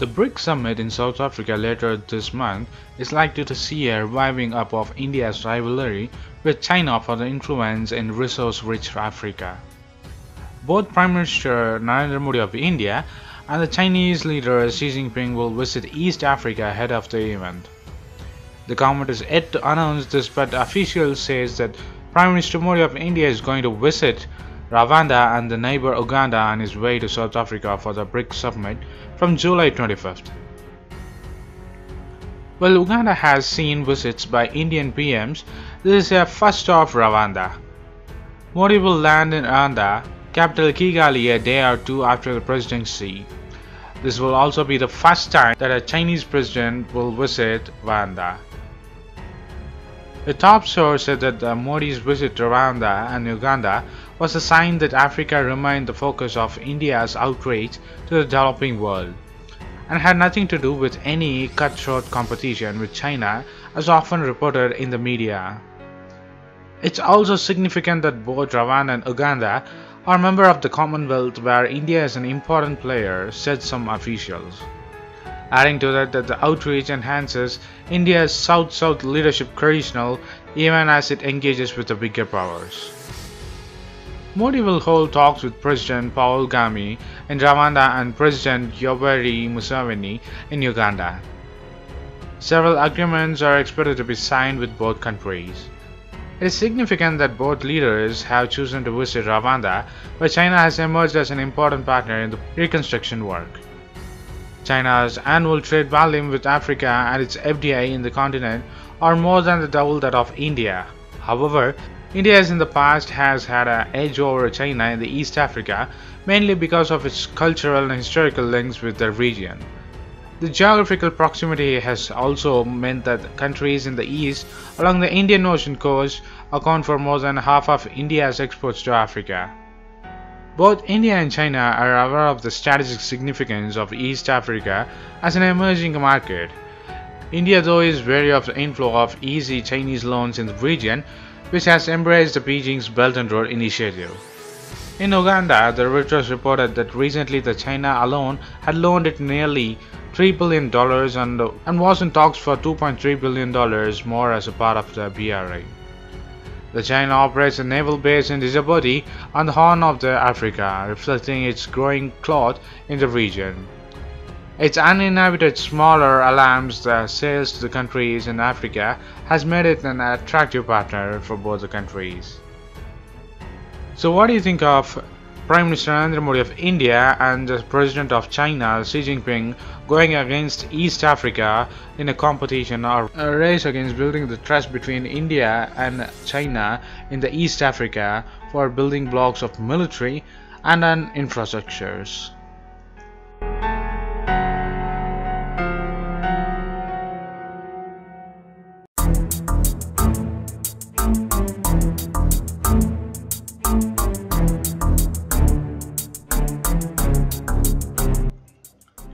The BRICS summit in South Africa later this month is likely to see a reviving up of India's rivalry with China for the influence in resource-rich Africa. Both Prime Minister Narendra Modi of India and the Chinese leader Xi Jinping will visit East Africa ahead of the event. The government is yet to announce this, but officials say that Prime Minister Modi of India is going to visit Rwanda and the neighbour Uganda on his way to South Africa for the BRICS summit from July 25th. While Uganda has seen visits by Indian PMs, this is a first stop for Rwanda. Modi will land in Rwanda, capital Kigali, a day or two after the presidency. This will also be the first time that a Chinese president will visit Rwanda. A top source said that Modi's visit to Rwanda and Uganda was a sign that Africa remained the focus of India's outreach to the developing world, and had nothing to do with any cutthroat competition with China as often reported in the media. It's also significant that both Rwanda and Uganda are members of the Commonwealth, where India is an important player, said some officials. Adding to that the outreach enhances India's South-South leadership credential even as it engages with the bigger powers. Modi will hold talks with President Paul Kagame in Rwanda and President Yoweri Museveni in Uganda. Several agreements are expected to be signed with both countries. It is significant that both leaders have chosen to visit Rwanda, where China has emerged as an important partner in the reconstruction work. China's annual trade volume with Africa and its FDI in the continent are more than the double that of India. However, India in the past has had an edge over China in the East Africa, mainly because of its cultural and historical links with the region. The geographical proximity has also meant that countries in the east along the Indian Ocean coast account for more than half of India's exports to Africa. Both India and China are aware of the strategic significance of East Africa as an emerging market. India, though, is wary of the inflow of easy Chinese loans in the region, which has embraced the Beijing's Belt and Road initiative. In Uganda, the Reuters reported that recently China alone had loaned it nearly $3 billion and was in talks for $2.3 billion more as a part of the BRICS. The China operates a naval base in Djibouti on the Horn of Africa, reflecting its growing clout in the region. Its uninhabited smaller alarms the sales to the countries in Africa has made it an attractive partner for both the countries. So what do you think of Prime Minister Narendra Modi of India and the President of China Xi Jinping going against East Africa in a competition or a race against building the trust between India and China in the East Africa for building blocks of military and infrastructures?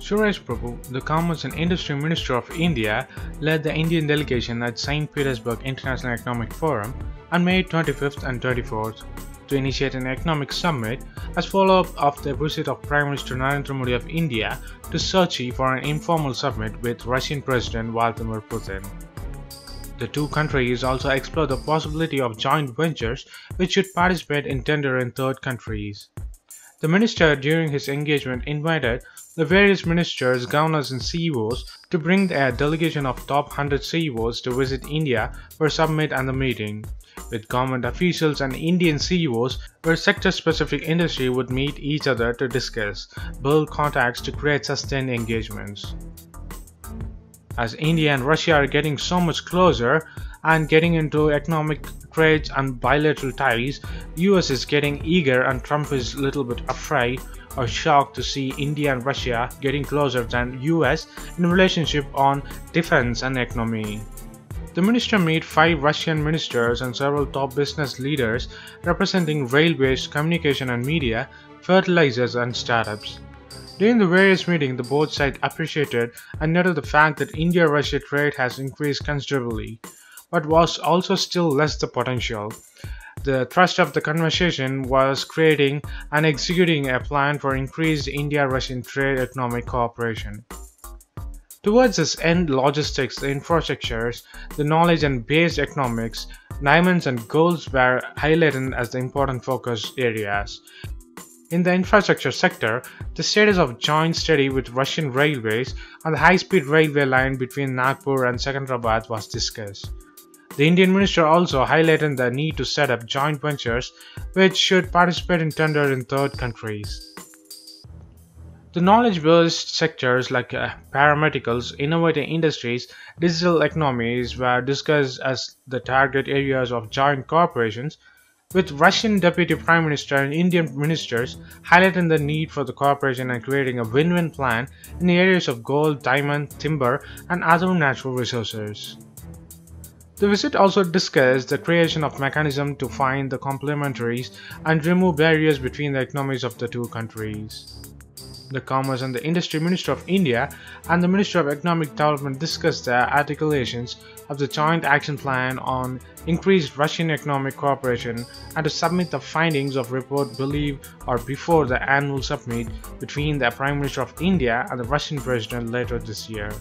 Suresh Prabhu, the Commerce and Industry Minister of India, led the Indian delegation at St. Petersburg International Economic Forum on May 25th and 24th to initiate an economic summit as follow-up of the visit of Prime Minister Narendra Modi of India to Sochi for an informal summit with Russian President Vladimir Putin. The two countries also explored the possibility of joint ventures which should participate in tender in third countries. The minister during his engagement invited the various ministers, governors and CEOs to bring a delegation of top 100 CEOs to visit India for a summit and the meeting, with government officials and Indian CEOs where sector-specific industry would meet each other to discuss, build contacts to create sustained engagements. As India and Russia are getting so much closer and getting into economic trade and bilateral ties, US is getting eager and Trump is a little bit afraid or shocked to see India and Russia getting closer than US in relationship on defense and economy. The minister met 5 Russian ministers and several top business leaders representing railways, communication and media, fertilizers and startups. During the various meetings, the both sides appreciated and noted the fact that India-Russia trade has increased considerably, but was also still less the potential. The thrust of the conversation was creating and executing a plan for increased India-Russian trade economic cooperation. Towards this end, logistics, the infrastructures, the knowledge and based economics, diamonds and golds were highlighted as the important focus areas. In the infrastructure sector, the status of joint study with Russian railways on the high-speed railway line between Nagpur and Secunderabad was discussed. The Indian minister also highlighted the need to set up joint ventures which should participate in tender in third countries. The knowledge-based sectors like paramedicals, innovative industries, digital economies were discussed as the target areas of joint cooperations, with Russian Deputy Prime Minister and Indian ministers highlighting the need for the cooperation and creating a win-win plan in the areas of gold, diamond, timber, and other natural resources. The visit also discussed the creation of mechanisms to find the complementaries and remove barriers between the economies of the two countries. The Commerce and the Industry Minister of India and the Minister of Economic Development discussed the articulations of the Joint Action Plan on increased Russian economic cooperation and to submit the findings of report before the annual summit between the Prime Minister of India and the Russian President later this year.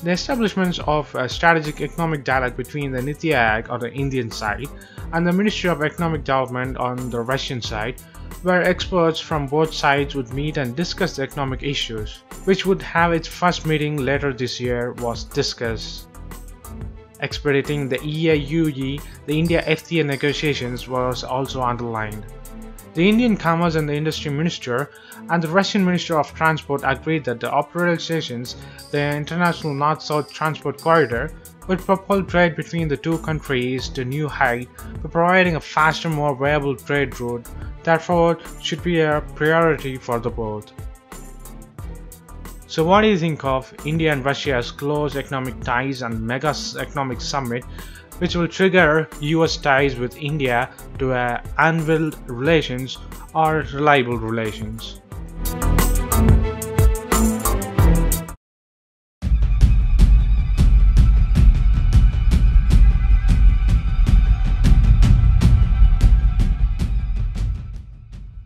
The establishment of a strategic economic dialogue between the Niti Aayog on the Indian side and the Ministry of Economic Development on the Russian side, where experts from both sides would meet and discuss the economic issues, which would have its first meeting later this year, was discussed. Expediting the EIUE, the India FTA negotiations was also underlined. The Indian Commerce and the Industry Minister and the Russian Minister of Transport agreed that the operations, the International North-South Transport Corridor, would propel trade between the two countries to new height by providing a faster, more viable trade route. Therefore, should be a priority for the both. So what do you think of India and Russia's close economic ties and mega economic summit, which will trigger US ties with India to unwilled relations or reliable relations?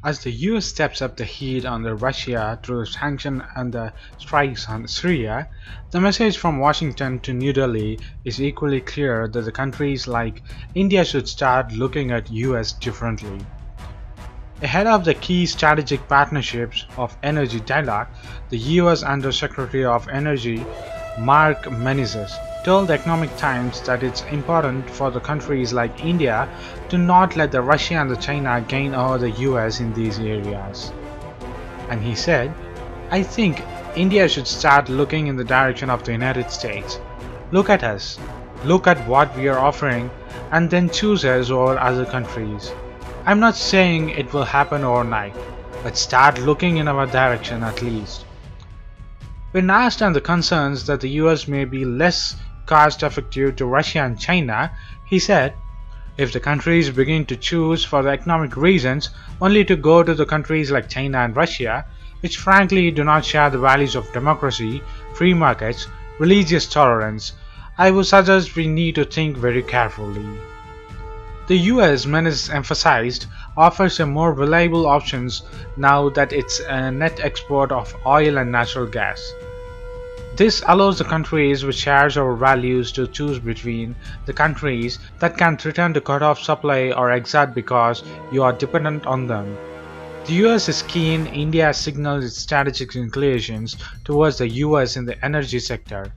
As the US steps up the heat on Russia through sanctions and the strikes on Syria, the message from Washington to New Delhi is equally clear that the countries like India should start looking at US differently. Ahead of the key strategic partnerships of energy dialogue, the US Under Secretary of Energy Mark Menezes told the Economic Times that it's important for the countries like India to not let the Russia and the China gain over the US in these areas. And he said, "I think India should start looking in the direction of the United States. Look at us, look at what we are offering, and then choose us over other countries. I'm not saying it will happen overnight, but start looking in our direction at least." When asked on the concerns that the US may be less cost-effective to Russia and China, he said, "If the countries begin to choose for the economic reasons only to go to the countries like China and Russia, which frankly do not share the values of democracy, free markets, religious tolerance, I would suggest we need to think very carefully." The US, Menezes emphasized, offers a more reliable options now that it's a net export of oil and natural gas. This allows the countries which share our values to choose between the countries that can threaten to cut off supply or exert because you are dependent on them. The US is keen. India has signaled its strategic inclinations towards the US in the energy sector,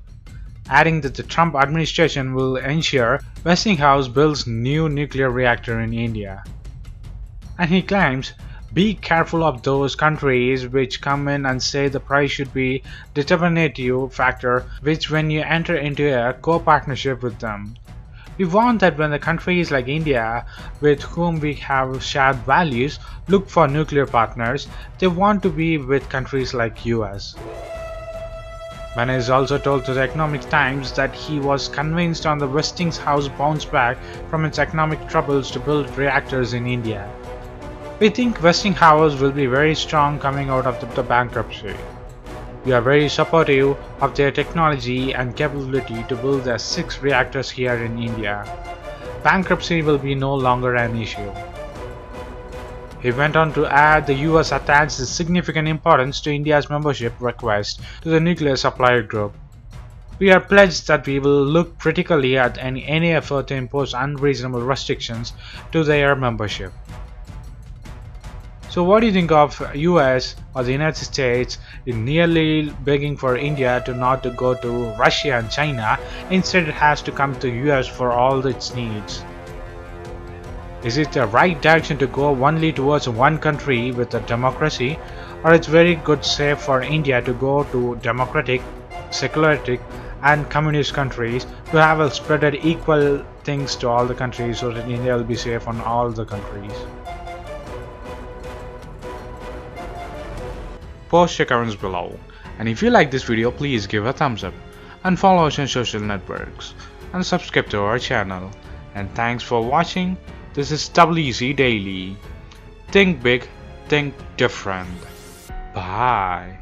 adding that the Trump administration will ensure Westinghouse builds new nuclear reactor in India. And he claims, "Be careful of those countries which come in and say the price should be determinative factor which when you enter into a co-partnership with them. We want that when the countries like India, with whom we have shared values, look for nuclear partners, they want to be with countries like US." Menezes also told to the Economic Times that he was convinced on the Westinghouse bounce back from its economic troubles to build reactors in India. "We think Westinghouse will be very strong coming out of the bankruptcy. We are very supportive of their technology and capability to build their 6 reactors here in India. Bankruptcy will be no longer an issue." He went on to add the US attaches significant importance to India's membership request to the nuclear supplier group. We are pledged that we will look critically at any effort to impose unreasonable restrictions to their membership. So what do you think of US or the United States in nearly begging for India to not to go to Russia and China, instead it has to come to US for all its needs? Is it the right direction to go only towards one country with a democracy, or it's very good safe for India to go to democratic, secularistic and communist countries to have a spreaded equal things to all the countries so that India will be safe on all the countries? Post your comments below, and if you like this video, please give a thumbs up and follow us on social networks and subscribe to our channel. And thanks for watching. This is WC Daily. Think big, think different. Bye.